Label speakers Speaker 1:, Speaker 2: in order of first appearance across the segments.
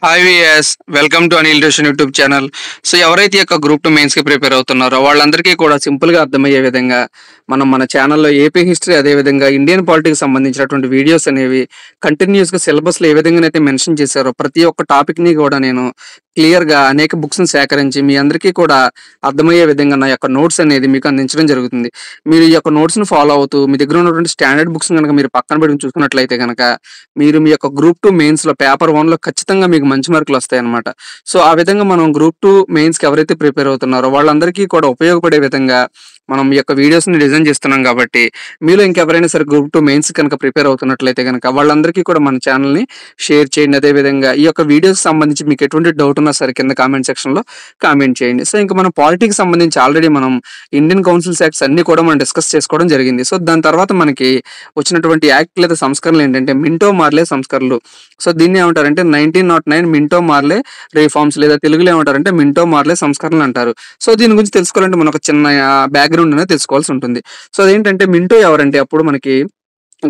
Speaker 1: Hi VS welcome to Anil tuition YouTube channel. So ఎవరైతే ఈ యొక్క గ్రూప్ 2 మెయిన్స్కి ప్రిపేర్ అవుతున్నారో వాళ్ళందరికీ కూడా సింపుల్గా అర్థమయ్యే విధంగా మనం మన ఛానల్లో ఏపీ హిస్టరీ అదేవిధంగా ఇండియన్ పాలిటిక్స్ సంబంధించినటువంటి వీడియోస్ అనేవి కంటిన్యూస్గా సిలబస్లో ఏ విధంగానైతే మెన్షన్ చేశారో ప్రతి ఒక్క టాపిక్ని కూడా నేను క్లియర్గా అనేక బుక్స్ని సేకరించి మీ అందరికీ కూడా అర్థమయ్యే విధంగా నా యొక్క నోట్స్ అనేది మీకు అందించడం జరుగుతుంది. మీరు ఈ యొక్క నోట్స్ని ఫాలో అవుతూ మీ దగ్గర ఉన్నటువంటి స్టాండర్డ్ బుక్స్ కనుక మీరు పక్కన పెట్టుకుని చూసుకున్నట్లయితే కనుక మీరు మీ యొక్క గ్రూప్ 2 మెయిన్స్లో పేపర్ 1లో ఖచ్చితంగా మీకు మంచి మార్కులు వస్తాయన్నమాట. సో ఆ విధంగా మనం గ్రూప్ 2 మెయిన్స్కి ఎవరైతే ప్రిపేర్ అవుతున్నారో వాళ్ళందరికీ కూడా ఉపయోగపడే విధంగా మనం ఈ యొక్క వీడియోస్ని డిజైన్ చేస్తున్నాం కాబట్టి మీలో ఇంకెవరైనా సరే గ్రూప్ 2 మెయిన్స్ కనుక ప్రిపేర్ అవుతున్నట్లయితే కనుక వాళ్ళందరికీ కూడా మన ఛానల్ని షేర్ చేయండి. అదేవిధంగా ఈ యొక్క వీడియోస్ సంబంధించి మీకు ఎటువంటి డౌట్ ఉన్నా సరే కింద కామెంట్ సెక్షన్లో కామెంట్ చేయండి. సో ఇంకా మనం పాలిటిక్స్ సంబంధించి ఆల్రెడీ మనం ఇండియన్ కౌన్సిల్స్ యాక్ట్స్ అన్ని కూడా మనం డిస్కస్ చేసుకోవడం జరిగింది. సో దాని తర్వాత మనకి వచ్చినటువంటి యాక్ట్ లేదా సంస్కరణలు ఏంటంటే మింటో మార్లే సంస్కరణలు. సో దీన్ని ఏమంటారంటే 1909 మింటో మార్లే రిఫార్మ్స్ లేదా తెలుగులో ఏమంటారంటే మింటో మార్లే సంస్కరణలు అంటారు. సో దీని గురించి తెలుసుకోవాలంటే మనం ఒక చిన్న బ్యాక్గ్రౌండ్ అనేది తెలుసుకోవాల్సి ఉంటుంది. సో అదేంటంటే మింటో ఎవరంటే అప్పుడు మనకి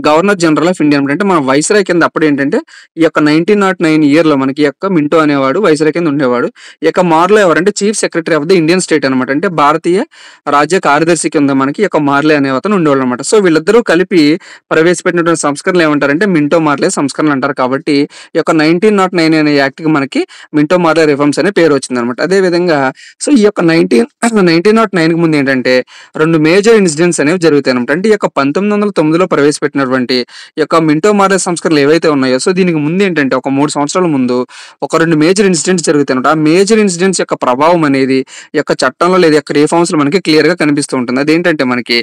Speaker 1: గవర్నర్ జనరల్ ఆఫ్ ఇండియా అంటే మన వైస్రాయ్ కింద అప్పుడు ఏంటంటే ఈ యొక్క 1909 ఇయర్లో మనకి ఈ యొక్క మింటో అనేవాడు వైస్రాయ్ కింద ఉండేవాడు. ఈ యొక్క మార్లే ఎవరంటే chief secretary of the Indian state అనమాట. అంటే భారతీయ రాజ్య కార్యదర్శి కింద మనకి ఈ యొక్క మార్లే అనే అతను ఉండేవాళ్ళు అనమాట. సో వీళ్ళిద్దరూ కలిపి ప్రవేశపెట్టినటువంటి సంస్కరణలు ఏమంటారంటే మింటో మార్లే సంస్కరణలు అంటారు. కాబట్టి ఈ యొక్క 1909 అనే యాక్ట్కి మనకి మింటో మార్లే రిఫార్మ్స్ అనే పేరు వచ్చింది అనమాట. అదేవిధంగా సో ఈ యొక్క 1909కి ముందు ఏంటంటే రెండు మేజర్ ఇన్సిడెంట్స్ అనేవి జరుగుతాయి అనమాట. అంటే ఈ యొక్క 1909లో ప్రవేశపెట్టినటువంటి ఈ యొక్క మింటో మార్లే సంస్కరణలు ఏవైతే ఉన్నాయో సో దీనికి ముందు ఏంటంటే ఒక 3 సంవత్సరాల ముందు ఒక రెండు మేజర్ ఇన్సిడెంట్స్ జరుగుతాయి అనమాట. ఆ మేజర్ ఇన్సిడెంట్స్ యొక్క ప్రభావం అనేది ఈ యొక్క చట్టంలో లేదా యొక్క రిఫార్మ్స్ లో మనకి క్లియర్ గా కనిపిస్తూ ఉంటుంది. అదేంటంటే మనకి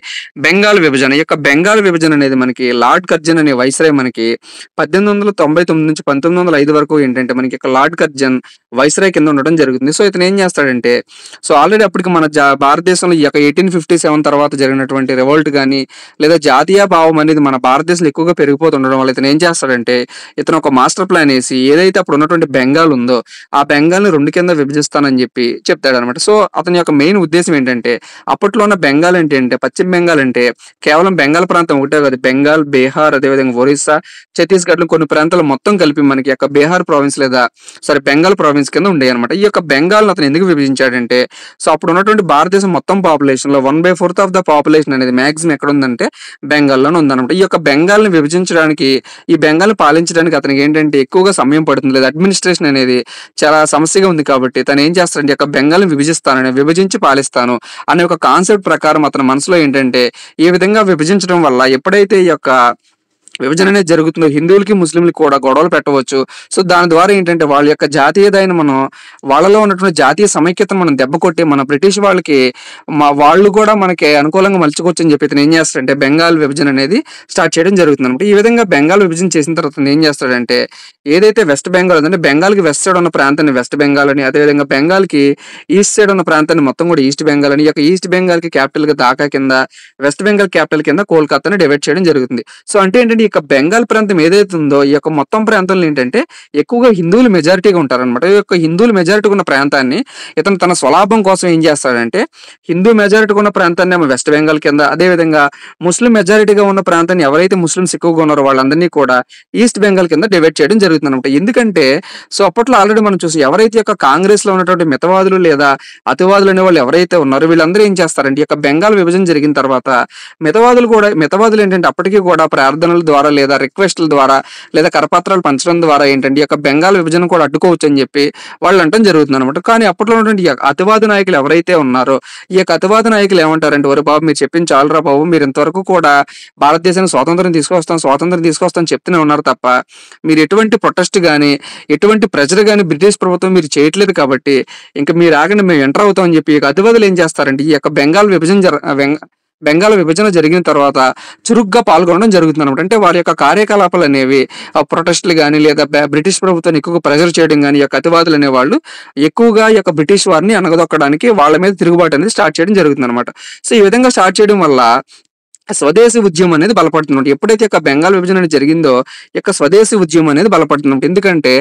Speaker 1: బెంగాల్ విభజన. ఈ యొక్క బెంగాల్ విభజన అనేది మనకి లార్డ్ కర్జన్ అనే వైస్రాయ్ మనకి 1899 నుంచి 1905 వరకు ఏంటంటే మనకి లార్డ్ కర్జన్ వైస్రాయ్ కింద ఉండడం జరుగుతుంది. సో ఇతను ఏం చేస్తాడంటే సో ఆల్రెడీ అప్పటికి మన భారతదేశంలో ఈ యొక్క 1857 తర్వాత జరిగినటువంటి రివోల్ట్ కానీ లేదా జాతీయ భావం అనేది మన భారతదేశంలో ఎక్కువగా పెరిగిపోతుండడం వల్ల ఇతను ఏం చేస్తాడంటే ఇతను ఒక మాస్టర్ ప్లాన్ వేసి ఏదైతే అప్పుడు ఉన్నటువంటి బెంగాల్ ఉందో ఆ బెంగాల్ని రెండు కింద విభజిస్తానని చెప్పి చెప్తాడు అనమాట. సో అతని యొక్క మెయిన్ ఉద్దేశం ఏంటంటే అప్పట్లో ఉన్న బెంగాల్ ఏంటంటే పశ్చిమ బెంగాల్ అంటే కేవలం బెంగాల్ ప్రాంతం ఒకటే కాదు, బెంగాల్, బీహార్, అదేవిధంగా ఒరిస్సా, ఛత్తీస్గఢ్ కొన్ని ప్రాంతాలు మొత్తం కలిపి మనకి యొక్క బీహార్ ప్రావిన్స్ లేదా బెంగాల్ ప్రావిన్స్ కింద ఉండేవి అనమాట. ఈ యొక్క బెంగాల్ అతను ఎందుకు విభజించాడంటే సో అప్పుడు ఉన్నటువంటి భారతదేశం మొత్తం పాపులేషన్ లో 1/4 ఆఫ్ ద పాపులేషన్ అనేది మాక్సిమం ఎక్కడ ఉందంటే బెంగాల్లోనే ఉందన్నమాట. ఈ యొక్క బెంగాల్ని విభజించడానికి ఈ బెంగాల్ని పాలించడానికి అతనికి ఏంటంటే ఎక్కువగా సమయం పడుతుంది లేదా అడ్మినిస్ట్రేషన్ అనేది చాలా సమస్యగా ఉంది. కాబట్టి తను ఏం చేస్తాడంటే ఈ యొక్క బెంగాల్ని విభజించి పాలిస్తాను అనే ఒక కాన్సెప్ట్ ప్రకారం అతని మనసులో ఏంటంటే ఈ విధంగా విభజించడం వల్ల ఎప్పుడైతే ఈ యొక్క విభజన అనేది జరుగుతుందో హిందువులకి ముస్లింలకి కూడా గొడవలు పెట్టవచ్చు. సో దాని ద్వారా ఏంటంటే వాళ్ళ యొక్క జాతీయతను మనం వాళ్ళలో ఉన్నటువంటి జాతీయ సమైక్యతను మనం దెబ్బ కొట్టి మన బ్రిటిష్ వాళ్ళకి వాళ్ళు కూడా మనకి అనుకూలంగా మలుచుకోవచ్చు అని చెప్పి ఇతను ఏం చేస్తాడంటే బెంగాల్ విభజన అనేది స్టార్ట్ చేయడం జరుగుతుంది అనమాట. ఈ విధంగా బెంగాల్ విభజన చేసిన తర్వాత ఏం చేస్తాడంటే ఏదైతే వెస్ట్ బెంగాల్ ఉందంటే బెంగాల్కి వెస్ట్ సైడ్ ఉన్న ప్రాంతాన్ని వెస్ట్ బెంగాల్ అని, అదేవిధంగా బెంగాల్కి ఈస్ట్ సైడ్ ఉన్న ప్రాంతాన్ని మొత్తం కూడా ఈస్ట్ బెంగాల్ అని, ఈ యొక్క ఈస్ట్ బెంగాల్కి క్యాపిటల్గా ఢాకా కింద, వెస్ట్ బెంగాల్ క్యాపిటల్ కింద కోల్కతాని డివైడ్ చేయడం జరుగుతుంది. సో అంటే ఏంటంటే ఈ యొక్క బెంగాల్ ప్రాంతం ఏదైతే ఉందో ఈ యొక్క మొత్తం ప్రాంతంలో ఏంటంటే ఎక్కువగా హిందువులు మెజారిటీగా ఉంటారనమాట. ఈ యొక్క హిందువులు మెజారిటీగా ఉన్న ప్రాంతాన్ని ఇతను తన స్వలాభం కోసం ఏం చేస్తాడంటే హిందూ మెజారిటీగా ఉన్న ప్రాంతాన్ని ఏమో వెస్ట్ బెంగాల్ కింద, అదేవిధంగా ముస్లిం మెజారిటీగా ఉన్న ప్రాంతాన్ని ఎవరైతే ముస్లిమ్స్ ఎక్కువగా ఉన్నారో వాళ్ళందరినీ కూడా ఈస్ట్ బెంగాల్ కింద డివైడ్ చేయడం జరుగుతుంది అనమాట. ఎందుకంటే సో అప్పట్లో ఆల్రెడీ మనం చూసి ఎవరైతే యొక్క కాంగ్రెస్ లో ఉన్నటువంటి మితవాదులు లేదా అతివాదులు అనే వాళ్ళు ఎవరైతే ఉన్నారో వీళ్ళందరూ ఏం చేస్తారంటే ఈ యొక్క బెంగాల్ విభజన జరిగిన తర్వాత మితవాదులు ఏంటంటే అప్పటికీ కూడా ప్రార్థనల ద్వారా లేదా రిక్వెస్ట్ల ద్వారా లేదా కరపత్రాలు పంచడం ద్వారా ఏంటంటే ఈ యొక్క బెంగాల్ విభజన కూడా అడ్డుకోవచ్చు అని చెప్పి వాళ్ళు అంటం జరుగుతుంది అనమాట. కానీ అప్పట్లో ఉన్నటువంటి అతివాద నాయకులు ఎవరైతే ఉన్నారో ఈ యొక్క అతివాద నాయకులు ఏమంటారంటే ఒరే బాబు మీరు చెప్పింది చాలురా బాబు, మీరు ఇంతవరకు కూడా భారతదేశానికి స్వాతంత్రం తీసుకొస్తాం చెప్తూనే ఉన్నారు తప్ప మీరు ఎటువంటి ప్రొటెస్ట్ కానీ ఎటువంటి ప్రెజర్ కానీ బ్రిటిష్ ప్రభుత్వం మీరు చేయట్లేదు కాబట్టి ఇంకా మీరు ఆగండి మేము ఎంటర్ అవుతాం అని చెప్పి అతివాదులు ఏం చేస్తారంటే ఈ యొక్క బెంగాల్ విభజన జరిగిన తర్వాత చురుగ్గా పాల్గొనడం జరుగుతుంది అనమాట. అంటే వారి యొక్క కార్యకలాపాలు అనేవి ప్రొటెస్ట్లు కానీ లేదా బ్రిటిష్ ప్రభుత్వాన్ని ఎక్కువగా ప్రెజర్ చేయడం కానీ ఈ యొక్క అతివాదులు అనేవాళ్ళు ఎక్కువగా ఈ యొక్క బ్రిటిష్ వారిని అణగదొక్కడానికి వాళ్ళ మీద తిరుగుబాటు అనేది స్టార్ట్ చేయడం జరుగుతుంది అనమాట. సో ఈ విధంగా స్టార్ట్ చేయడం వల్ల స్వదేశీ ఉద్యమం అనేది బలపడుతుంది. ఎప్పుడైతే యొక్క బెంగాల్ విభజన అనేది జరిగిందో, ఈ యొక్క స్వదేశీ ఉద్యమం అనేది బలపడుతుంది. ఎందుకంటే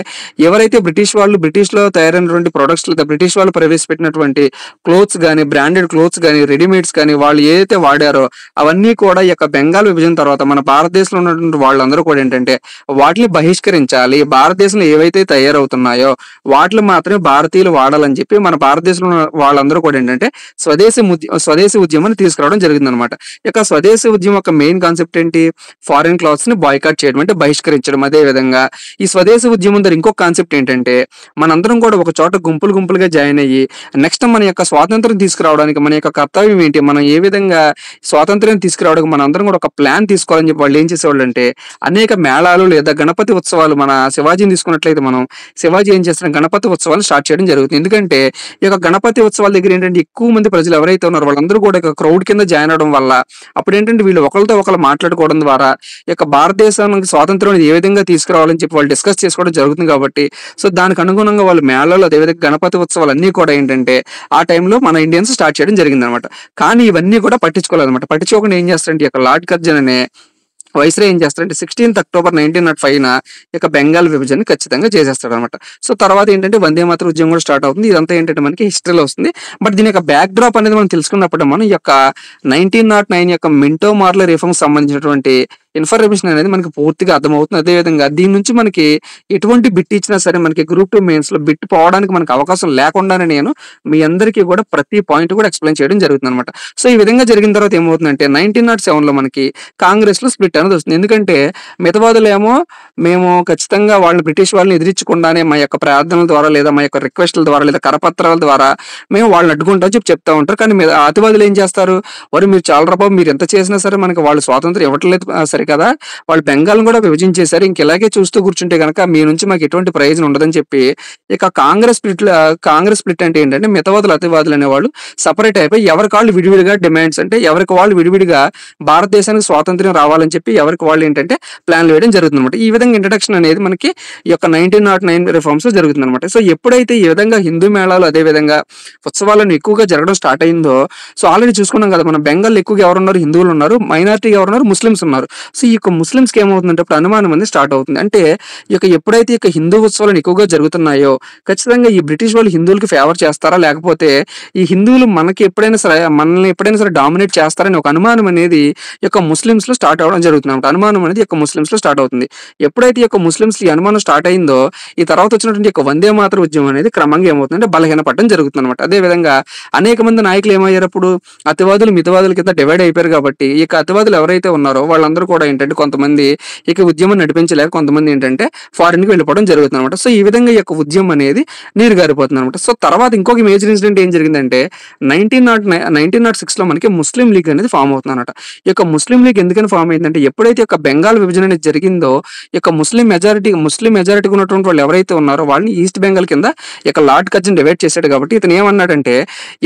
Speaker 1: ఎవరైతే బ్రిటిష్‌లో తయారైనటువంటి ప్రొడక్ట్స్ లేదా బ్రిటిష్ వాళ్ళు ప్రవేశపెట్టినటువంటి క్లోత్స్ గాని, బ్రాండెడ్ క్లోత్స్ గాని, రెడీమేడ్స్ గాని వాళ్ళు ఏదైతే వాడారో అవన్నీ కూడా ఈ యొక్క బెంగాల్ విభజన తర్వాత మన భారతదేశంలో ఉన్నటువంటి వాళ్ళందరూ కూడా ఏంటంటే వాటిని బహిష్కరించాలి. భారతదేశంలో ఏవైతే తయారవుతున్నాయో వాటిని మాత్రమే భారతీయులు వాడాలని చెప్పి మన భారతదేశంలో ఉన్న వాళ్ళందరూ కూడా ఏంటంటే స్వదేశీ ఉద్యమాన్ని తీసుకురావడం జరిగిందనమాట. ఈ యొక్క స్వదేశీ ఉద్యమం యొక్క మెయిన్ కాన్సెప్ట్ ఏంటి? ఫారిన్ క్లాత్స్ ని బాయ్కాట్ చేయడం, అంటే బహిష్కరించడం. అదే విధంగా ఈ స్వదేశీ ఉద్యమం ద్వారా ఇంకొక కాన్సెప్ట్ ఏంటంటే మనందరం కూడా ఒక చోట గుంపులుగా జాయిన్ అయ్యి నెక్స్ట్ మన యొక్క స్వాతంత్రం తీసుకురావడానికి మన యొక్క కర్తవ్యం ఏంటి, మనం ఏ విధంగా స్వాతంత్ర్యం తీసుకురావడానికి మన అందరం కూడా ఒక ప్లాన్ తీసుకోవాలని చెప్పి వాళ్ళు ఏం చేసేవాళ్ళు అంటే అనేక మేళాలు లేదా గణపతి ఉత్సవాలు, మన శివాజీని తీసుకున్నట్లయితే మనం శివాజీ ఏం చేస్తారు, గణపతి ఉత్సవాలు స్టార్ట్ చేయడం జరుగుతుంది. ఎందుకంటే ఈ యొక్క గణపతి ఉత్సవాల దగ్గర ఏంటంటే ఎక్కువ మంది ప్రజలు ఎవరైతే ఉన్నారో వాళ్ళందరూ కూడా క్రౌడ్ కింద జాయిన్ అవడం వల్ల అప్పుడు ఏంటంటే వీళ్ళు ఒకరితో ఒకరు మాట్లాడుకోవడం ద్వారా ఈ యొక్క భారతదేశానికి స్వాతంత్రం అనేది ఏ విధంగా తీసుకురావాలని చెప్పి వాళ్ళు డిస్కస్ చేసుకోవడం జరుగుతుంది. కాబట్టి సో దానికి అనుగుణంగా వాళ్ళు మేళాలు అదేవిధంగా గణపతి ఉత్సవాలు అన్ని కూడా ఏంటంటే ఆ టైంలో మన ఇండియన్స్ స్టార్ట్ చేయడం జరిగింది అనమాట. కానీ ఇవన్నీ కూడా పట్టించుకోలేదన్నమాట. పట్టించుకోకుండా ఏం చేస్తారంటే ఈ యొక్క లార్డ్ కర్జన్ అనే వైస్రాయ్ ఏం చేస్తారంటే 16th October 1905 ఈ యొక్క బెంగాల్ విభజన ఖచ్చితంగా చేసేస్తాడు అనమాట. సో తర్వాత ఏంటంటే వందే మాతరం ఉద్యమం కూడా స్టార్ట్ అవుతుంది. ఇదంతా ఏంటంటే మనకి హిస్టరీలో వస్తుంది. బట్ దీని యొక్క బ్యాక్ డ్రాప్ అనేది మనం తెలుసుకున్నప్పుడు మనం ఈ యొక్క 1909 యొక్క మింటో మార్లే రిఫార్మ్స్ సంబంధించినటువంటి ఇన్ఫర్మేషన్ అనేది మనకి పూర్తిగా అర్థమవుతుంది. అదేవిధంగా దీని నుంచి మనకి ఎటువంటి బిట్ ఇచ్చినా సరే మనకి గ్రూప్ 2 మెయిన్స్ లో బిట్ పోవడానికి మనకు అవకాశం లేకుండానే నేను మీ అందరికీ కూడా ప్రతి పాయింట్ కూడా ఎక్స్ప్లెయిన్ చేయడం జరుగుతుంది అనమాట. సో ఈ విధంగా జరిగిన తర్వాత ఏమవుతుందంటే 1907 లో మనకి కాంగ్రెస్ లో స్ప్లిట్ అనేది వస్తుంది. ఎందుకంటే మితవాదులేమో మేము ఖచ్చితంగా వాళ్ళు బ్రిటిష్ వాళ్ళని ఎదిరించకుండానే మా యొక్క ప్రార్థనల ద్వారా లేదా మా యొక్క రిక్వెస్ట్ల ద్వారా లేదా కరపత్రాల ద్వారా మేము వాళ్ళని అడ్డుకుంటామని చెప్పి చెప్తా ఉంటారు. కానీ అతివాదులు ఏం చేస్తారు, వారు మీరు చాలా రూపాయలు మీరు ఎంత చేసినా సరే మనకి వాళ్ళు స్వాతంత్రం ఇవ్వట్లేదు సరే కదా, వాళ్ళు బెంగాల్ని కూడా విభజించేశారు, ఇంక ఇలాగే చూస్తూ కూర్చుంటే కనుక మీ నుంచి మాకు ఎటువంటి ప్రయోజనం ఉండదని చెప్పి ఇక కాంగ్రెస్ స్ప్లిట్ అంటే ఏంటంటే మితవాదులు అతివాదులు అనేవాళ్ళు సపరేట్ అయిపోయి ఎవరికి వాళ్ళు విడివిడిగా డిమాండ్స్, అంటే ఎవరికి వాళ్ళు విడివిడిగా భారతదేశానికి స్వాతంత్ర్యం రావాలని చెప్పి ఎవరికి వాళ్ళు ఏంటంటే ప్లాన్లు వేయడం జరుగుతుంది అనమాట. ఈ విధంగా ఇంట్రడక్షన్ అనేది మనకి ఈ యొక్క 1909 రిఫార్మ్స్ లో జరుగుతుంది అనమాట. సో ఎప్పుడైతే ఈ విధంగా హిందూ మేళాలు అదే విధంగా ఉత్సవాలను ఎక్కువగా జరగడం స్టార్ట్ అయిందో, సో ఆల్రెడీ చూసుకున్నాం కదా మనం బెంగాల్ ఎక్కువగా ఎవరున్నారు, హిందువులు ఉన్నారు, మైనారిటీ ఎవరున్నారు, ముస్లిమ్స్ ఉన్నారు. సో ఈ యొక్క ముస్లిమ్స్కి ఏమవుతుందంటే ఇప్పుడు అనుమానం అనేది స్టార్ట్ అవుతుంది. అంటే ఈ యొక్క ఎప్పుడైతే ఈ యొక్క హిందూ ఉత్సవాలు ఎక్కువగా జరుగుతున్నాయో ఖచ్చితంగా ఈ బ్రిటిష్ వాళ్ళు హిందువులకి ఫేవర్ చేస్తారా, లేకపోతే ఈ హిందువులు మనల్ని ఎప్పుడైనా సరే డామినేట్ చేస్తారని ఒక అనుమానం అనేది ఈ యొక్క ముస్లిమ్స్ లో స్టార్ట్ అవ్వడం జరుగుతుంది అనమాట. అనుమానం అనేది ఈ యొక్క ముస్లిమ్స్ లో స్టార్ట్ అవుతుంది. ఎప్పుడైతే ఈ యొక్క ముస్లిమ్స్ ఈ అనుమానం స్టార్ట్ అయిందో ఈ తర్వాత వచ్చినటువంటి యొక్క వందే మాతరం ఉద్యమం అనేది క్రమంగా ఏమవుతుందంటే బలహీనపడడం జరుగుతుంది అనమాట. అదే విధంగా అనేక మంది నాయకులు ఏమయ్యారు, అప్పుడు అతివాదులు మితవాదుల కింద డివైడ్ అయిపోయారు. కాబట్టి ఈ యొక్క అతివాదులు ఎవరైతే ఉన్నారో వాళ్ళందరూ కూడా ఏంటంటే కొంతమంది ఇక ఉద్యమం నడిపించలేక కొంతమంది ఏంటంటే ఫారిన్ కి వెళ్ళిపోవడం జరుగుతుంది అనమాట. సో ఈ విధంగా ఈ యొక్క ఉద్యమం అనేది నీరు గారిపోతుంది అనమాట. సో తర్వాత ఇంకొక మేజర్ ఇన్సిడెంట్ ఏం జరిగిందంటే 1906 లో మనకి ముస్లిం లీగ్ అనేది ఫామ్ అవుతుంది అనమాట. ఈ యొక్క ముస్లిం లీగ్ ఎందుకని ఫామ్ అయిందంటే ఎప్పుడైతే యొక్క బెంగాల్ విభజన అనేది జరిగిందో ఈ యొక్క ముస్లిం మెజారిటీ ఉన్నటువంటి వాళ్ళు ఎవరైతే ఉన్నారో వాళ్ళని ఈస్ట్ బెంగాల్ కింద ఇక లార్డ్ కర్జన్ డివైడ్ చేశాడు. కాబట్టి ఇతను ఏమన్నాడంటే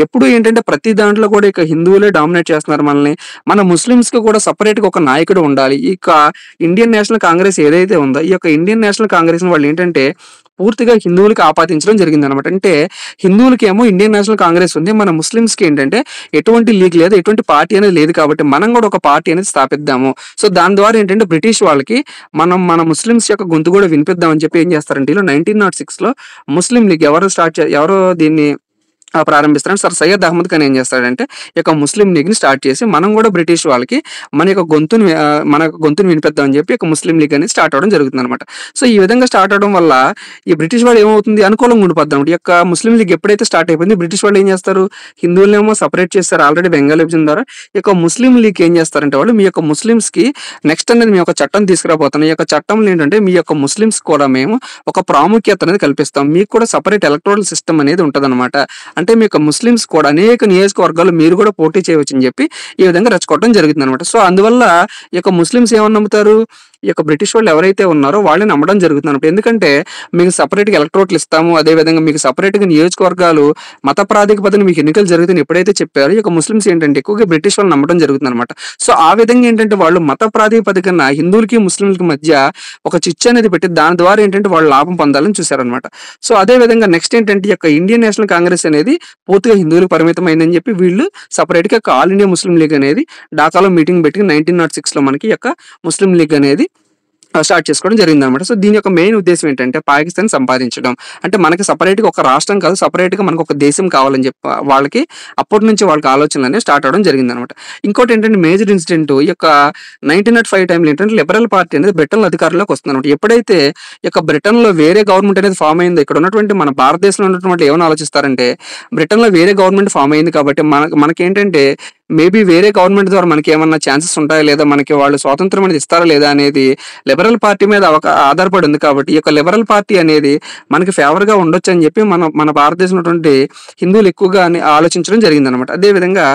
Speaker 1: ఎప్పుడు ఏంటంటే ప్రతి దాంట్లో కూడా ఇక హిందువులే డామినేట్ చేస్తున్నారు మనల్ని, మన ముస్లిమ్స్ కి కూడా సపరేట్ గా ఒక నాయకుడు ఉండాలి. ఈ ఇండియన్ నేషనల్ కాంగ్రెస్ ఏదైతే ఉందో ఈ యొక్క ఇండియన్ నేషనల్ కాంగ్రెస్ వాళ్ళు ఏంటంటే పూర్తిగా హిందువులకి ఆపాదించడం జరిగింది అనమాట. అంటే హిందువులకి ఏమో ఇండియన్ నేషనల్ కాంగ్రెస్ ఉంది, మన ముస్లిమ్స్ కి ఏంటంటే ఎటువంటి లీగ్ లేదు, ఎటువంటి పార్టీ అనేది లేదు. కాబట్టి మనం కూడా ఒక పార్టీ అనేది స్థాపిద్దాము. సో దాని ద్వారా ఏంటంటే బ్రిటిష్ వాళ్ళకి మన ముస్లిమ్స్ యొక్క గొంతు కూడా వినిపిద్దామని చెప్పి ఏం చేస్తారంటే 1906 లో ముస్లిం లీగ్ ఎవరు దీన్ని ప్రారంభిస్తారు సర్ సయ్యద్ అహ్మద్ ఖాన్ ఏం చేస్తాడంటే ఈ యొక్క ముస్లిం లీగ్ ని స్టార్ట్ చేసి మనం కూడా బ్రిటిష్ వాళ్ళకి మన యొక్క గొంతుని వినిపిద్దామని చెప్పి ఒక ముస్లిం లీగ్ అనేది స్టార్ట్ అవడం జరుగుతుంది అనమాట. సో ఈ విధంగా స్టార్ట్ అవడం వల్ల ఈ బ్రిటిష్ వాళ్ళు ఏమవుతుంది అనుకూలంగా ఉండిపోద్ది అనమాట. ఈ యొక్క ముస్లిం లీగ్ ఎప్పుడైతే స్టార్ట్ అయిపోయింది బ్రిటిష్ వాళ్ళు ఏం చేస్తారు, హిందువులనేమో సపరేట్ చేస్తారు ఆల్రెడీ బెంగాల్ విభజన ద్వారా. ఈ యొక్క ముస్లిం లీగ్ ఏం చేస్తారంటే వాళ్ళు మీ యొక్క ముస్లిమ్స్ కి నెక్స్ట్ అనేది మీ యొక్క చట్టం తీసుకురాబోతున్నాం. ఈ యొక్క చట్టంలో ఏంటంటే మీ యొక్క ముస్లిమ్స్ కూడా మేము ఒక ప్రాముఖ్యత అనేది కల్పిస్తాం, మీకు కూడా సపరేట్ ఎలక్టోరల్ సిస్టమ్ అనేది ఉంటుంది అనమాట. అంటే మీ యొక్క ముస్లిమ్స్ కూడా అనేక నియోజకవర్గాలు మీరు కూడా పోటీ చేయవచ్చు అని చెప్పి ఈ విధంగా రెచ్చగొట్టడం జరుగుతుంది అనమాట. సో అందువల్ల ఈ యొక్క ముస్లిమ్స్ ఏమని నమ్ముతారు, ఈ యొక్క బ్రిటిష్ వాళ్ళు ఎవరైతే ఉన్నారో వాళ్ళని నమ్మడం జరుగుతుంది. ఎందుకంటే మీకు సెపరేట్‌గా ఎలక్ట్రోట్లు ఇస్తాము. అదేవిధంగా మీకు సెపరేట్‌గా నియోజకవర్గాలు మత ప్రాతిపదికన మీకు ఎన్నికలు జరుగుతాయని ఎప్పుడైతే చెప్పారో, ఈ యొక్క ముస్లిమ్స్ ఏంటంటే ఎక్కువగా బ్రిటిష్ వాళ్ళని నమ్మడం జరుగుతుందనమాట. సో, ఆ విధంగా ఏంటంటే వాళ్ళు మత ప్రాతిపదికన హిందువులకి, ముస్లింలకి మధ్య ఒక చిచ్చు అనేది పెట్టి దాని ద్వారా ఏంటంటే వాళ్ళు లాభం పొందాలని చూశారనమాట. సో, అదే విధంగా నెక్స్ట్ ఏంటంటే ఈ యొక్క ఇండియన్ నేషనల్ కాంగ్రెస్ అనేది పూర్తిగా హిందువులకు పరిమితమైందని చెప్పి వీళ్ళు సెపరేట్‌గా ఆల్ ఇండియా ముస్లిం లీగ్ అనేది ఢాకాలో మీటింగ్ పెట్టి 1906లో మనకి ఈ యొక్క ముస్లిం లీగ్ అనేది స్టార్ట్ చేసుకోవడం జరిగిందనమాట. సో, దీని యొక్క మెయిన్ ఉద్దేశ్యం ఏంటంటే పాకిస్తాన్ సంపాదించడం. అంటే మనకి సెపరేట్‌గా ఒక రాష్ట్రం కాదు, సెపరేట్‌గా మనకు ఒక దేశం కావాలని చెప్పి వాళ్ళకి అప్పటి నుంచి వాళ్ళకి ఆలోచనలనేవి స్టార్ట్ అవ్వడం జరిగిందనమాట. ఇంకోటేంటంటే మేజర్ ఇన్సిడెంట్ ఈ యొక్క 1905 టైంలో ఏంటంటే లిబరల్ పార్టీ అనేది బ్రిటన్‌లో అధికారంలోకి వస్తుందనమాట. ఎప్పుడైతే ఈ యొక్క బ్రిటన్‌లో వేరే గవర్నమెంట్ అనేది ఫార్మ్ అయిందో, ఇక్కడ ఉన్నటువంటి మన భారతదేశంలో ఉన్నటువంటి వాళ్ళు ఏమని ఆలోచిస్తారంటే, బ్రిటన్‌లో వేరే గవర్నమెంట్ ఫార్మ్ అయింది కాబట్టి మనకేంటంటే మేబీ వేరే గవర్నమెంట్ ద్వారా మనకేమన్నా ఛాన్సెస్ ఉంటాయా లేదా, మనకి వాళ్ళు స్వాతంత్రం అనేది ఇస్తారా లేదా అనేది లిబరల్ పార్టీ మీద ఆధారపడి ఉంది కాబట్టి, ఈ యొక్క లిబరల్ పార్టీ అనేది మనకి ఫేవర్‌గా ఉండొచ్చు అని చెప్పి మన భారతదేశంలో ఉన్నటువంటి హిందువులు ఎక్కువగా ఆలోచించడం జరిగిందనమాట. అదేవిధంగా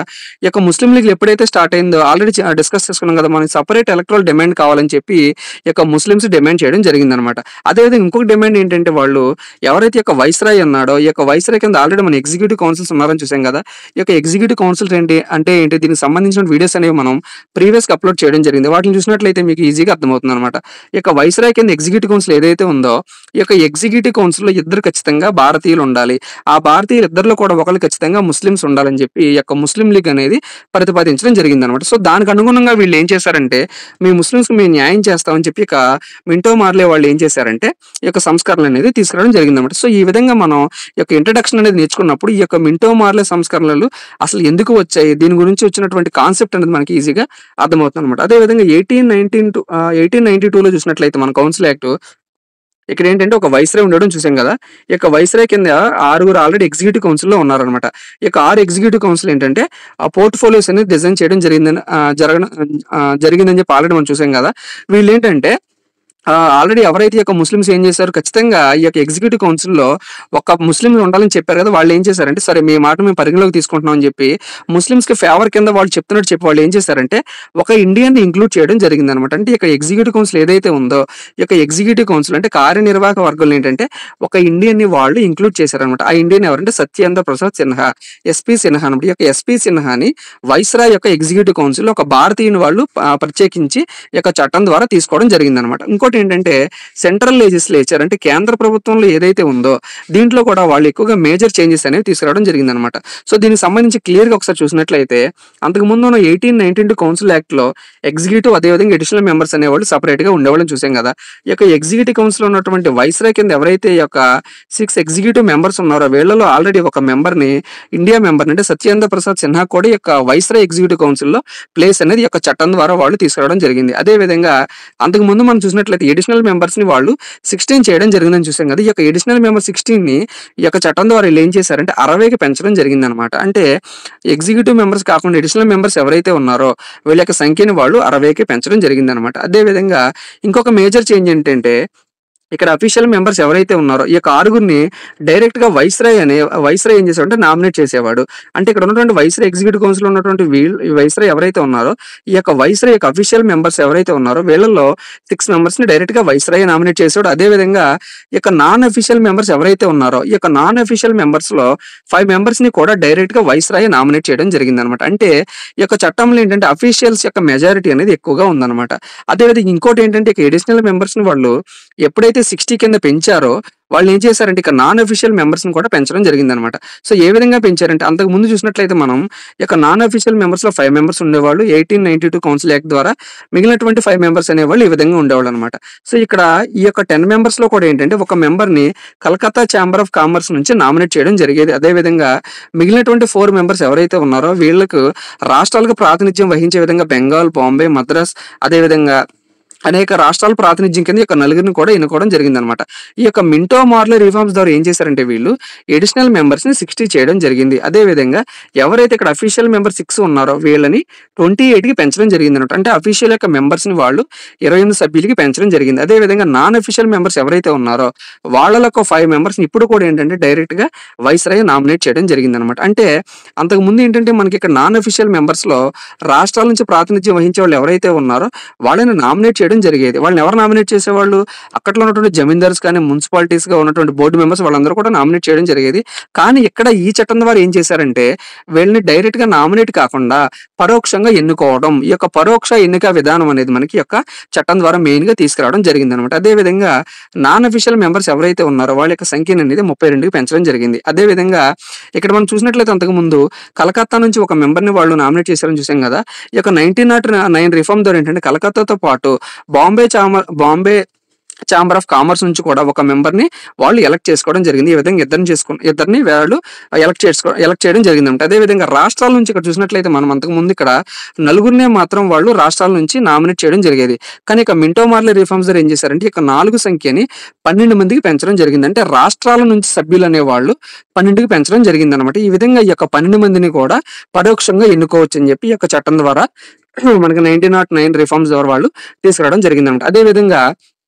Speaker 1: ఈ యొక్క ముస్లిం లీగ్‌లు ఎప్పుడైతే స్టార్ట్ అయిందో ఆల్రెడీ డిస్కస్ చేసుకున్నాం కదా, మనకి సెపరేట్ ఎలక్టరల్ డిమాండ్ కావాలని చెప్పి ఈ యొక్క ముస్లిమ్స్ డిమాండ్ చేయడం జరిగిందనమాట. అదేవిధంగా ఇంకొక డిమాండ్ ఏంటంటే వాళ్ళు ఎవరైతే ఈ యొక్క వైస్రాయ్ ఉన్నాడో, ఈ యొక్క వైస్రాయ్ కింద ఆల్రెడీ మన ఎగ్జిక్యూటివ్ కౌన్సిల్స్ ఉన్నారని చూసాం కదా. ఈ యొక్క ఎగ్జిక్యూటివ్ కౌన్సిల్స్ అంటే దీనికి సంబంధించిన వీడియోస్ అనేవి మనం ప్రీవియస్‌గా అప్లోడ్ చేయడం జరిగింది. వాటిని చూసినట్లయితే మీకు ఈజీగా అర్థమవుతుందనమాట. ఈ యొక్క వైస్రాయ్ కింద ఎగ్జిక్యూటివ్ కౌన్సిల్ ఏదైతే ఉందో, ఈ యొక్క ఎగ్జిక్యూటివ్ కౌన్సిల్‌లో ఇద్దరు ఖచ్చితంగా భారతీయులు ఉండాలి. ఆ భారతీయులు ఇద్దరిలో కూడా ఒకళ్ళు ఖచ్చితంగా ముస్లిమ్స్ ఉండాలని చెప్పి ఈ యొక్క ముస్లిం లీగ్ అనేది ప్రతిపాదించడం జరిగిందనమాట. సో, దానికి అనుగుణంగా వీళ్ళు ఏం చేశారంటే, మీ ముస్లిమ్స్‌కి మేము న్యాయం చేస్తామని చెప్పి ఇక మింటో మార్లే వాళ్ళు ఏం చేశారంటే ఈ యొక్క సంస్కరణలు అనేది తీసుకురావడం జరిగిందనమాట. సో, ఈ విధంగా మనం ఈ యొక్క ఇంట్రడక్షన్ అనేది నేర్చుకున్నప్పుడు ఈ యొక్క మింటో మార్లే సంస్కరణలు అసలు ఎందుకు వచ్చాయి, దీని గురించి వచ్చినటువంటి కాన్సెప్ట్ అనేది మనకి ఈజీగా అర్థమవుతుందన్నమాట. అదేవిధంగా 1892లో చూసినట్లయితే మన కౌన్సిల్ యాక్ట్ ఇక్కడ ఏంటంటే ఒక వైస్రాయ్ ఉండడం చూసాం కదా. ఈ యొక్క వైస్రాయ్ కింద 6 ఆల్రెడీ ఎగ్జిక్యూటివ్ కౌన్సిల్‌లో ఉన్నారనమాట. ఈ యొక్క 6 ఎగ్జిక్యూటివ్ కౌన్సిల్ ఏంటంటే ఆ పోర్ట్‌ఫోలియోస్ అనేది డిజైన్ చేయడం జరిగిందని చెప్పి ఆల్రెడీ మనం చూసాం కదా. వీళ్ళేంటంటే ఆల్రెడీ ఎవరైతే ఈ యొక్క ముస్లిమ్స్ ఏం చేశారు, ఖచ్చితంగా ఈ యొక్క ఎగ్జిక్యూటివ్ కౌన్సిల్‌లో ఒక ముస్లిం ఉండాలని చెప్పారు కదా. వాళ్ళు ఏం చేశారంటే, సరే మీ మాట మేము పరిగణలోకి తీసుకుంటున్నాం అని చెప్పి ముస్లిమ్స్‌కి ఫేవర్ కింద వాళ్ళు చెప్తున్నట్టు చెప్పి వాళ్ళు ఏం చేశారంటే ఒక ఇండియన్‌ని ఇంక్లూడ్ చేయడం జరిగిందనమాట. అంటే ఇక్కడ ఎగ్జిక్యూటివ్ కౌన్సిల్ ఏదైతే ఉందో, ఈ యొక్క ఎగ్జిక్యూటివ్ కౌన్సిల్ అంటే కార్యనిర్వాహక వర్గంలో ఏంటంటే ఒక ఇండియన్‌ని వాళ్ళు ఇంక్లూడ్ చేశారనమాట. ఆ ఇండియన్ ఎవరంటే సత్యేంద్ర ప్రసాద్ సిన్హా, ఎస్‌పీ సిన్హా అనమాట. ఈ యొక్క ఎస్‌పీ సిన్హాని వైస్రాయ్ యొక్క ఎగ్జిక్యూటివ్ కౌన్సిల్‌లో ఒక భారతీయుని వాళ్ళు ప్రత్యేకించి ఈ యొక్క చట్టం ద్వారా తీసుకోవడం జరిగిందనమాట. ఇంకోటి ఏంటంటే సెంట్రల్ లెజిస్లేచర్ అంటే కేంద్ర ప్రభుత్వంలో ఏదైతే ఉందో దీంట్లో కూడా వాళ్ళు ఎక్కువగా మేజర్ చేంజెస్ అనేవి తీసుకురావడం జరిగిందనమాట. సో, దీనికి సంబంధించి క్లియర్‌గా ఒకసారి చూసినట్లయితే అంతకుముందు ఉన్న 1892 కౌన్సిల్ యాక్ట్‌లో ఎగ్జిక్యూటివ్ అదేవిధంగా అడిషనల్ మెంబర్స్ అనేవాళ్ళు సెపరేట్‌గా ఉండేవాళ్ళని చూసాం కదా. ఈ యొక్క ఎగ్జిక్యూటివ్ కౌన్సిల్ ఉన్నటువంటి వైస్రాయ్ కింద ఎవరైతే ఈ యొక్క 6 ఎగ్జిక్యూటివ్ మెంబర్స్ ఉన్నారో వీళ్ళలో ఆల్రెడీ ఒక మెంబర్‌ని ఇండియా మెంబర్‌ని అంటే సత్యేంద్ర ప్రసాద్ సిన్హా కూడా ఈ యొక్క వైస్రాయ్ ఎగ్జిక్యూటివ్ కౌన్సిల్‌లో ప్లేస్ అనేది ఈ యొక్క చట్టం ద్వారా వాళ్ళు తీసుకురావడం జరిగింది. అదేవిధంగా అంతకుముందు మనం చూసినట్లయితే ఎడిషనల్ మెంబర్స్‌ని వాళ్ళు 16 చేయడం జరిగిందని చూసాం కదా. ఈ యొక్క ఎడిషనల్ మెంబర్ 16ని ఈ యొక్క చట్టం ద్వారా వీళ్ళు ఏం చేశారంటే 60కి పెంచడం జరిగిందనమాట. అంటే ఎగ్జిక్యూటివ్ మెంబర్స్ కాకుండా ఎడిషనల్ మెంబర్స్ ఎవరైతే ఉన్నారో వీళ్ళ యొక్క సంఖ్యని వాళ్ళు 60కి పెంచడం జరిగిందనమాట. అదేవిధంగా ఇంకొక మేజర్ చేంజ్ ఏంటంటే ఇక్కడ అఫీషియల్ మెంబర్స్ ఎవరైతే ఉన్నారో ఈ యొక్క 6గురిని డైరెక్ట్‌గా వైస్రాయ్ ఏం చేసాడంటే నామినేట్ చేసేవాడు. అంటే ఇక్కడ ఉన్నటువంటి వైస్రాయ్ ఎగ్జిక్యూటివ్ కౌన్సిల్ ఉన్నటువంటి వైస్రాయ్ ఎవరైతే ఉన్నారో ఈ యొక్క వైస్రాయ్ యొక్క అఫీషియల్ మెంబర్స్ ఎవరైతే ఉన్నారో వీళ్ళలో 6 మెంబర్స్‌ని డైరెక్ట్‌గా వైస్రాయ్ నామినేట్ చేసాడు. అదేవిధంగా ఈ యొక్క నాన్ అఫీషియల్ మెంబర్స్ ఎవరైతే ఉన్నారో ఈ యొక్క నాన్ అఫీషియల్ మెంబర్స్‌లో 5 మెంబర్స్‌ని కూడా డైరెక్ట్‌గా వైస్రాయ్ నామినేట్ చేయడం జరిగిందనమాట. అంటే ఈ యొక్క చట్టంలో ఏంటంటే అఫీషియల్స్ యొక్క మెజారిటీ అనేది ఎక్కువగా ఉందన్నమాట. అదేవిధంగా ఇంకోటి ఏంటంటే ఇక ఎడిషనల్ మెంబర్స్‌ని వాళ్ళు ఎప్పుడైతే 60 కింద పెంచారో వాళ్ళు ఏం చేశారంటే ఇక నాన్ అఫీషియల్ మెంబర్స్‌ని కూడా పెంచడం జరిగిందనమాట. సో, ఏ విధంగా పెంచారంటే అంతకు ముందు చూసినట్లయితే మనం ఇక నాన్ అఫీషియల్ మెంబర్స్‌లో 5 మెంబర్స్ ఉండేవాళ్ళు. 1892 కౌన్సిల్ యాక్ట్ ద్వారా మిగిలినటువంటి 5 మెంబర్స్ అనేవాళ్ళు ఈ విధంగా ఉండేవాళ్ళు అనమాట. సో, ఇక్కడ ఈ యొక్క 10 మెంబర్స్‌లో కూడా ఏంటంటే ఒక మెంబర్‌ని కలకత్తా ఛాంబర్ ఆఫ్ కామర్స్ నుంచి నామినేట్ చేయడం జరిగేది. అదేవిధంగా మిగిలినటువంటి 4 మెంబర్స్ ఎవరైతే ఉన్నారో వీళ్ళకు రాష్ట్రాలకు ప్రాతినిధ్యం వహించే విధంగా బెంగాల్, బాంబే, మద్రాస్ అదేవిధంగా అనేక రాష్ట్రాల ప్రాతినిధ్యం కింద ఈ యొక్క నలుగురిని కూడా ఎన్నుకోవడం జరిగిందనమాట. ఈ యొక్క మింటో మార్లే రిఫార్మ్స్ ద్వారా ఏం చేశారంటే వీళ్ళు ఎడిషనల్ మెంబర్స్‌ని 60 చేయడం జరిగింది. అదేవిధంగా ఎవరైతే ఇక్కడ అఫీషియల్ మెంబర్ 6 ఉన్నారో వీళ్ళని 28కి పెంచడం జరిగిందనమాట. అంటే అఫీషియల్ యొక్క మెంబర్స్‌ని వాళ్ళు 28 సభ్యులకి పెంచడం జరిగింది. అదేవిధంగా నాన్ అఫీషియల్ మెంబర్స్ ఎవరైతే ఉన్నారో వాళ్ళలో ఒక 5 మెంబర్స్‌ని ఇప్పుడు కూడా ఏంటంటే డైరెక్ట్‌గా వైస్రాయ్ నామినేట్ చేయడం జరిగిందనమాట. అంటే అంతకుముందు ఏంటంటే మనకి ఇక్కడ నాన్ అఫీషియల్ మెంబర్స్‌లో రాష్ట్రాల నుంచి ప్రాతినిధ్యం వహించే వాళ్ళు ఎవరైతే ఉన్నారో వాళ్ళని నామినేట్ చేయడం చేయడం జరిగేది. వాళ్ళని ఎవరు నామినేట్ చేసేవాళ్ళు? అక్కట్లో ఉన్నటువంటి జమీందార్స్ కానీ, మున్సిపాలిటీస్‌గా ఉన్నటువంటి బోర్డు మెంబర్స్ వాళ్ళందరూ కూడా నామినేట్ చేయడం జరిగేది. కానీ ఇక్కడ ఈ చట్టం ద్వారా ఏం చేశారంటే, వీళ్ళని డైరెక్ట్‌గా నామినేట్ కాకుండా పరోక్షంగా ఎన్నుకోవడం. ఈ యొక్క పరోక్ష ఎన్నిక విధానం అనేది మనకి ఈ యొక్క చట్టం ద్వారా మెయిన్‌గా తీసుకురావడం జరిగిందనమాట. అదేవిధంగా నాన్ అఫీషియల్ మెంబర్స్ ఎవరైతే ఉన్నారో వాళ్ళ యొక్క సంఖ్యననేది 32కి పెంచడం జరిగింది. అదేవిధంగా ఇక్కడ మనం చూసినట్లయితే అంతకుముందు కలకత్తా నుంచి ఒక మెంబర్‌ని వాళ్ళు నామినేట్ చేశారని చూసాం కదా! ఈ యొక్క 1909 రిఫార్మ్ ద్వారా ఏంటంటే కలకత్తాతో పాటు బాంబే ఛాంబర్ ఆఫ్ కామర్స్ నుంచి కూడా ఒక మెంబర్‌ని వాళ్ళు ఎలక్ట్ చేసుకోవడం జరిగింది. ఈ విధంగా ఇద్దరిని వాళ్ళు ఎలక్ట్ చేయడం జరిగిందన్నమాట. అదేవిధంగా రాష్ట్రాల నుంచి ఇక్కడ చూసినట్లయితే మనం అంతకుముందు ఇక్కడ నలుగురినే మాత్రం వాళ్ళు రాష్ట్రాల నుంచి నామినేట్ చేయడం జరిగేది. కానీ ఇక మింటో మార్లే రిఫార్మ్స్ ద్వారా ఏం చేశారంటే ఇక 4 సంఖ్యని 12 మందికి పెంచడం జరిగింది. అంటే రాష్ట్రాల నుంచి సభ్యులు అనేవాళ్ళు 12కి పెంచడం జరిగిందన్నమాట. ఈ విధంగా ఈ యొక్క 12 మందిని కూడా పరోక్షంగా ఎన్నుకోవచ్చు అని చెప్పి ఈ యొక్క చట్టం ద్వారా మనకి 1909 రిఫార్మ్స్ ద్వారా వాళ్ళు తీసుకురావడం జరిగిందన్నమాట. అదేవిధంగా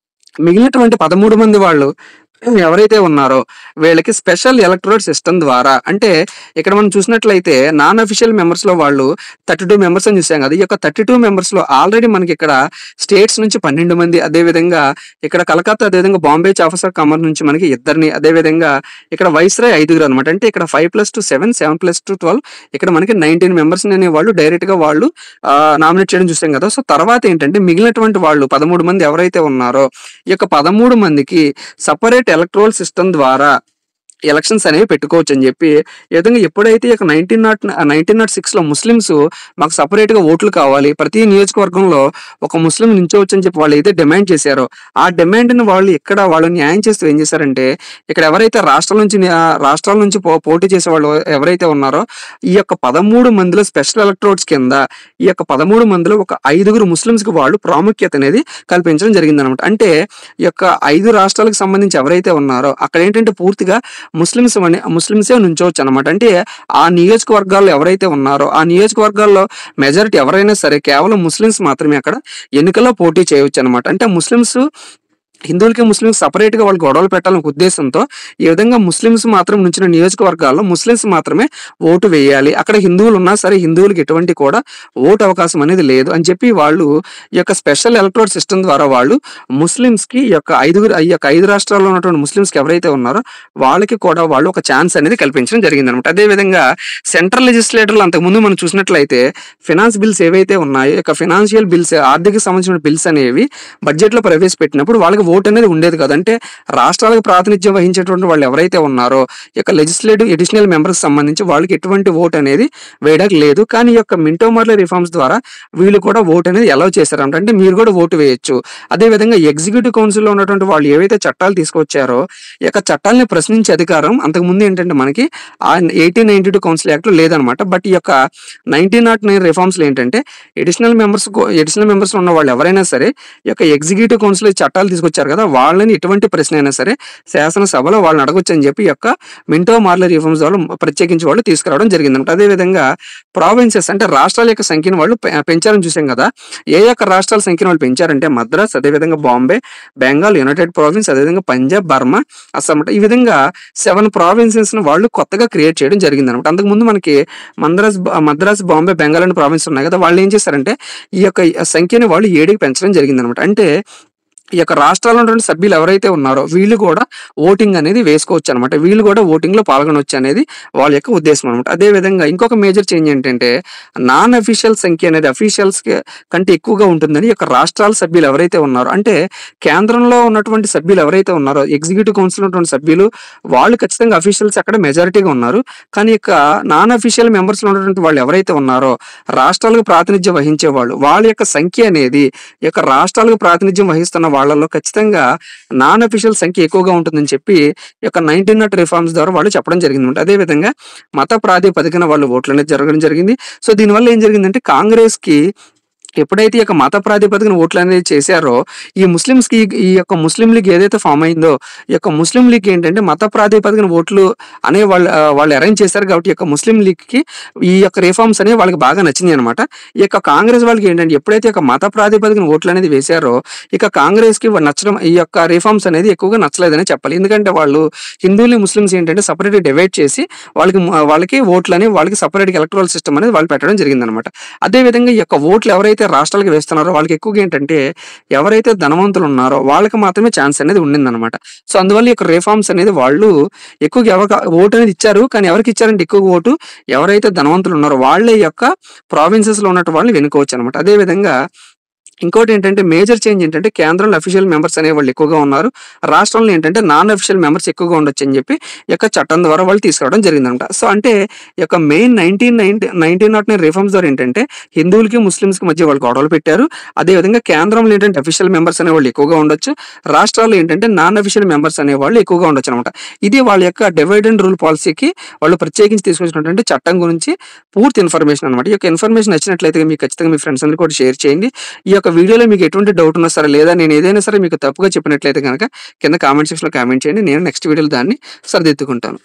Speaker 1: మిగిలినటువంటి 13 మంది వాళ్ళు ఎవరైతే ఉన్నారో వీళ్ళకి స్పెషల్ ఎలక్టోరల్ సిస్టమ్ ద్వారా, అంటే ఇక్కడ మనం చూసినట్లయితే నాన్ అఫీషియల్ మెంబర్స్ లో వాళ్ళు 32 మెంబర్స్ అని చూసాం కదా. ఈ యొక్క 32 మెంబర్స్ లో ఆల్రెడీ మనకి ఇక్కడ స్టేట్స్ నుంచి 12 మంది, అదేవిధంగా ఇక్కడ కలకత్తా, అదేవిధంగా బాంబే ఛాంబర్ ఆఫ్ కామర్స్ నుంచి మనకి ఇద్దరిని, అదేవిధంగా ఇక్కడ వైస్రాయ్ 5 అనమాట. అంటే ఇక్కడ 5+2 7, 7+2 12, ఇక్కడ మనకి 19 మెంబర్స్ అనే వాళ్ళు డైరెక్ట్ గా వాళ్ళు నామినేట్ చేయడం చూసాం కదా. సో తర్వాత ఏంటంటే మిగిలినటువంటి వాళ్ళు 13 మంది ఎవరైతే ఉన్నారో ఈ యొక్క 13 మందికి సపరేట్ ఎలక్ట్రల్ సిస్టమ్ ద్వారా ఎలక్షన్స్ అనేవి పెట్టుకోవచ్చు అని చెప్పి, ఈ విధంగా ఎప్పుడైతే ఇక 1906లో ముస్లిమ్స్ మాకు సపరేట్గా ఓట్లు కావాలి, ప్రతి నియోజకవర్గంలో ఒక ముస్లిం నించోవచ్చు అని చెప్పి వాళ్ళు అయితే డిమాండ్ చేశారో, ఆ డిమాండ్ని వాళ్ళు ఇక్కడ వాళ్ళు న్యాయం చేస్తూ ఏం చేశారంటే ఇక్కడ ఎవరైతే రాష్ట్రాల నుంచి పోటీ చేసే వాళ్ళు ఎవరైతే ఉన్నారో ఈ యొక్క 13 మందిలో స్పెషల్ ఎలక్టోరేట్స్ కింద ఈ యొక్క 13 మందిలో ఒక 5 ముస్లిమ్స్కి వాళ్ళు ప్రాముఖ్యత అనేది కల్పించడం జరిగిందనమాట. అంటే ఈ యొక్క 5 రాష్ట్రాలకు సంబంధించి ఎవరైతే ఉన్నారో అక్కడ ఏంటంటే పూర్తిగా ముస్లిమ్సే నుంచోవచ్చు అనమాట. అంటే ఆ నియోజకవర్గాల్లో ఎవరైతే ఉన్నారో ఆ నియోజకవర్గాల్లో మెజారిటీ ఎవరైనా సరే కేవలం ముస్లిమ్స్ మాత్రమే అక్కడ ఎన్నికల్లో పోటీ చేయవచ్చు అనమాట. అంటే హిందువులకి ముస్లిమ్స్ సపరేట్ గా వాళ్ళు గొడవలు పెట్టాలనే ఉద్దేశంతో ఈ విధంగా ముస్లిమ్స్ మాత్రం నుంచిన నియోజకవర్గాల్లో ముస్లిమ్స్ మాత్రమే ఓటు వేయాలి, అక్కడ హిందువులు ఉన్నా సరే హిందువులకి ఎటువంటి కూడా ఓటు అవకాశం అనేది లేదు అని చెప్పి వాళ్ళు ఈ యొక్క స్పెషల్ ఎలక్టోరల్ సిస్టమ్ ద్వారా వాళ్ళు ముస్లిమ్స్ కి ఈ యొక్క 5 రాష్ట్రాల్లో ఉన్నటువంటి ముస్లిమ్స్ కి ఎవరైతే ఉన్నారో వాళ్ళకి కూడా వాళ్ళు ఒక ఛాన్స్ అనేది కల్పించడం జరిగింది అనమాట. అదేవిధంగా సెంట్రల్ లెజిస్లేటర్లు అంతకుముందు మనం చూసినట్లయితే ఫినాన్స్ బిల్స్ ఏవైతే ఉన్నాయో ఇక ఫినాన్షియల్ బిల్స్, ఆర్థిక సంబంధించిన బిల్స్ అనేవి బడ్జెట్ లో ప్రవేశపెట్టినప్పుడు వాళ్ళకి ఓటు అనేది ఉండేది కాదు. అంటే రాష్ట్రాలకు ప్రాతినిధ్యం వహించేటువంటి వాళ్ళు ఎవరైతే ఉన్నారో ఈ యొక్క లెజిస్లేటివ్ ఎడిషనల్ మెంబర్స్ సంబంధించి వాళ్ళకి ఎటువంటి ఓటు అనేది వేయడానికి లేదు. కానీ ఈ యొక్క మింటో మార్లే రిఫార్మ్స్ ద్వారా వీళ్ళు కూడా ఓటు అనేది అలౌ చేశారంట. అంటే మీరు కూడా ఓటు వేయొచ్చు. అదేవిధంగా ఎగ్జిక్యూటివ్ కౌన్సిల్లో ఉన్నటువంటి వాళ్ళు ఏవైతే చట్టాలు తీసుకొచ్చారో ఈ యొక్క చట్టాలని ప్రశ్నించే అధికారం అంతకుముందు ఏంటంటే మనకి 1892 కౌన్సిల్ యాక్ట్ లో లేదనమాట. బట్ ఈ యొక్క 1909 రిఫార్మ్స్ లో ఏంటంటే ఎడిషనల్ మెంబర్స్ ఉన్న వాళ్ళు ఎవరైనా సరే ఈ యొక్క ఎగ్జిక్యూటివ్ కౌన్సిల్ చట్టాలు తీసుకొచ్చారు కదా, వాళ్ళని ఎటువంటి ప్రశ్న అయినా సరే శాసనసభలో వాళ్ళని అడగొచ్చు అని చెప్పి ఈ యొక్క మింటో మార్లే రిఫార్మ్స్ వాళ్ళు ప్రత్యేకించి వాళ్ళు తీసుకురావడం జరిగిందన్నమాట. అదేవిధంగా ప్రావిన్సెస్ అంటే రాష్ట్రాల యొక్క సంఖ్యను వాళ్ళు పెంచారని చూసాం కదా. ఏ యొక్క రాష్ట్రాల సంఖ్యను వాళ్ళు పెంచారంటే మద్రాస్, అదేవిధంగా బాంబే, బెంగాల్, యునైటెడ్ ప్రావిన్స్, అదేవిధంగా పంజాబ్, బర్మా, అస్సాం. ఈ విధంగా 7 ప్రావిన్సెస్ ను వాళ్ళు కొత్తగా క్రియేట్ చేయడం జరిగింది అనమాట. అంతకుముందు మనకి మద్రాస్, బాంబే, బెంగాల్ అనే ప్రావిన్స్ ఉన్నాయి కదా, వాళ్ళు ఏం చేశారంటే ఈ యొక్క సంఖ్యని వాళ్ళు 7కి పెంచడం జరిగింది అనమాట. అంటే ఈ యొక్క రాష్ట్రాల్లో ఉన్నటువంటి సభ్యులు ఎవరైతే ఉన్నారో వీళ్ళు కూడా ఓటింగ్ అనేది వేసుకోవచ్చు అనమాట, వీళ్ళు కూడా ఓటింగ్ లో పాల్గొనవచ్చు అనేది వాళ్ళ యొక్క ఉద్దేశం అనమాట. అదే విధంగా ఇంకొక మేజర్ చేంజ్ ఏంటంటే నాన్ అఫీషియల్ సంఖ్య అనేది అఫీషియల్స్ కంటే ఎక్కువగా ఉంటుందని ఈ యొక్క రాష్ట్రాల సభ్యులు ఎవరైతే ఉన్నారో, అంటే కేంద్రంలో ఉన్నటువంటి సభ్యులు ఎవరైతే ఉన్నారో ఎగ్జిక్యూటివ్ కౌన్సిల్ ఉన్నటువంటి సభ్యులు వాళ్ళు ఖచ్చితంగా అఫీషియల్స్ అక్కడ మెజారిటీగా ఉన్నారు. కానీ ఇక నాన్ అఫీషియల్ మెంబర్స్ లో ఉన్నటువంటి వాళ్ళు ఎవరైతే ఉన్నారో రాష్ట్రాలకు ప్రాతినిధ్యం వహించే వాళ్ళు వాళ్ళ యొక్క సంఖ్య అనేది ఈ యొక్క రాష్ట్రాలకు ప్రాతినిధ్యం వహిస్తున్న వాళ్ళలో ఖచ్చితంగా నాన్ అఫీషియల్ సంఖ్య ఎక్కువగా ఉంటుందని చెప్పి ఈ యొక్క 1900 రిఫార్మ్స్ ద్వారా వాళ్ళు చెప్పడం జరిగింది. అదేవిధంగా మత ప్రాతిపదికన వాళ్ళు ఓట్లు అనేది జరగడం జరిగింది. సో దీనివల్ల ఏం జరిగిందంటే కాంగ్రెస్ కి ఎప్పుడైతే ఈ యొక్క మత ప్రాతిపదికన ఓట్లు అనేది చేశారో ఈ ముస్లిమ్స్ కి ఈ యొక్క ముస్లిం లీగ్ ఏదైతే ఫామ్ అయిందో ఈ యొక్క ముస్లిం లీగ్ ఏంటంటే మత ప్రాతిపదికన ఓట్లు అనే వాళ్ళు అరేంజ్ చేశారు కాబట్టి ఈ యొక్క ముస్లిం లీగ్ కి ఈ యొక్క రిఫార్మ్స్ అనేవి వాళ్ళకి బాగా నచ్చింది అనమాట. ఈ యొక్క కాంగ్రెస్ వాళ్ళకి ఏంటంటే ఎప్పుడైతే ఒక మత ప్రాతిపదికన ఓట్లు అనేది వేశారో ఇక కాంగ్రెస్ కి నచ్చడం ఈ యొక్క రిఫార్మ్స్ అనేది ఎక్కువగా నచ్చలేదని చెప్పాలి. ఎందుకంటే వాళ్ళు హిందువులు ముస్లిమ్స్ ఏంటంటే సపరేట్ డివైడ్ చేసి వాళ్ళకి ఓట్లు అని వాళ్ళకి సపరేట్ ఎలక్టోరల్ సిస్టమ్ అనేది వాళ్ళు పెట్టడం జరిగింది అనమాట. అదేవిధంగా ఈ యొక్క ఓట్లు ఎవరైతే ఎవరైతే రాష్ట్రాలకు వేస్తున్నారో వాళ్ళకి ఎక్కువగా ఏంటంటే ఎవరైతే ధనవంతులు ఉన్నారో వాళ్ళకి మాత్రమే ఛాన్స్ అనేది ఉండిందనమాట. సో అందువల్ల ఈ యొక్క రిఫార్మ్స్ అనేది వాళ్ళు ఎక్కువగా ఎవరికి ఓటు అనేది ఇచ్చారు. కానీ ఎవరికి ఇచ్చారంటే ఎక్కువ ఓటు ఎవరైతే ధనవంతులు ఉన్నారో వాళ్ళే యొక్క ప్రావిన్సెస్‌లో ఉన్నట్టు వాళ్ళని వెనుకోవచ్చనమాట. అదే విధంగా ఇంకోటి ఏంటంటే మేజర్ చేంజ్ ఏంటంటే కేంద్రంలో అఫీషియల్ మెంబర్స్ అనేవాళ్ళు ఎక్కువగా ఉన్నారు. రాష్ట్రంలో ఏంటంటే నాన్ అఫీషియల్ మెంబర్స్ ఎక్కువగా ఉండొచ్చని చెప్పి ఈ యొక్క చట్టం ద్వారా వాళ్ళు తీసుకురావడం జరిగిందనమాట. సో అంటే ఈ యొక్క మెయిన్ 1909 రిఫార్మ్స్ ద్వారా ఏంటంటే హిందువులకి, ముస్లిమ్స్‌కి మధ్య వాళ్ళు గొడవలు పెట్టారు. అదేవిధంగా కేంద్రంలో ఏంటంటే అఫీషియల్ మెంబర్స్ అనేవాళ్ళు ఎక్కువగా ఉండొచ్చు. రాష్ట్రాల్లో ఏంటంటే నాన్ అఫీషియల్ మెంబర్స్ అనేవాళ్ళు ఎక్కువగా ఉండొచ్చనమాట. ఇది వాళ్ళ యొక్క డివైడ్ అండ్ రూల్ పాలిసీకి వాళ్ళు ప్రత్యేకించి తీసుకొచ్చినటువంటి చట్టం గురించి పూర్తి ఇన్ఫర్మేషన్ అనమాట. ఈ యొక్క ఇన్ఫర్మేషన్ నచ్చినట్లయితే మీకు ఖచ్చితంగా మీ ఫ్రెండ్స్ అందరికీ కూడా షేర్ చేయండి. ఈ యొక్క వీడియోలో మీకు ఎటువంటి డౌట్ ఉన్నా సరే లేదా నేను ఏదైనా సరే మీకు తప్పుగా చెప్పినట్లయితే గనక కింద కామెంట్ సెక్షన్‌లో కామెంట్ చేయండి. నేను నెక్స్ట్ వీడియోలో దాన్ని సరిదిద్దుకుంటాను.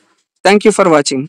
Speaker 1: Thank you for watching.